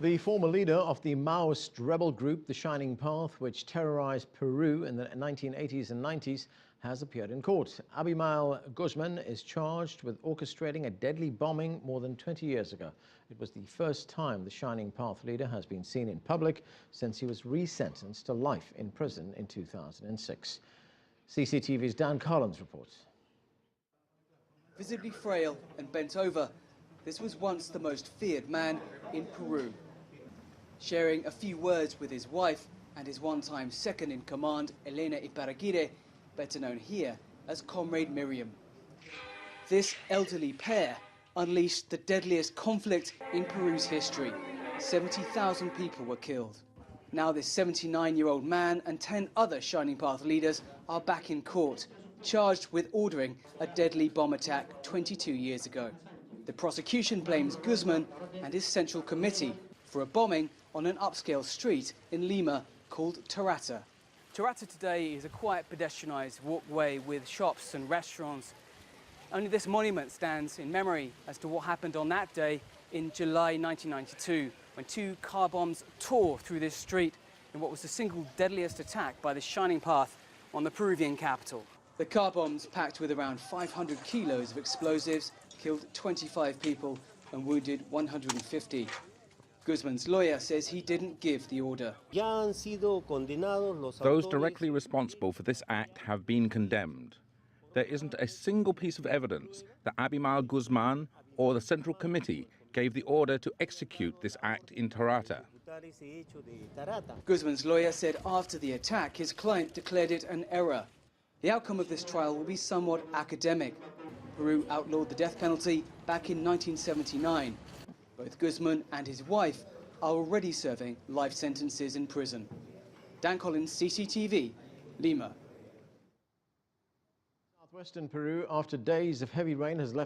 The former leader of the Maoist rebel group, the Shining Path, which terrorized Peru in the 1980s and 90s, has appeared in court. Abimael Guzmán is charged with orchestrating a deadly bombing more than 20 years ago. It was the first time the Shining Path leader has been seen in public since he was resentenced to life in prison in 2006. CCTV's Dan Collins reports. Visibly frail and bent over, this was once the most feared man in Peru. Sharing a few words with his wife and his one-time second-in-command, Elena Iparraguirre, better known here as Comrade Miriam. This elderly pair unleashed the deadliest conflict in Peru's history. 70,000 people were killed. Now this 79-year-old man and 10 other Shining Path leaders are back in court, charged with ordering a deadly bomb attack 22 years ago. The prosecution blames Guzmán and his Central Committee for a bombing on an upscale street in Lima called Tarata. Tarata today is a quiet pedestrianised walkway with shops and restaurants. Only this monument stands in memory as to what happened on that day in July 1992, when 2 car bombs tore through this street in what was the single deadliest attack by the Shining Path on the Peruvian capital. The car bombs, packed with around 500 kilos of explosives, killed 25 people and wounded 150. Guzmán's lawyer says he didn't give the order. Those directly responsible for this act have been condemned. There isn't a single piece of evidence that Abimael Guzmán or the Central Committee gave the order to execute this act in Tarata. Guzmán's lawyer said after the attack, his client declared it an error. The outcome of this trial will be somewhat academic. Peru outlawed the death penalty back in 1979. Both Guzmán and his wife are already serving life sentences in prison. Dan Collins, CCTV, Lima. Southwestern Peru, after days of heavy rain, has left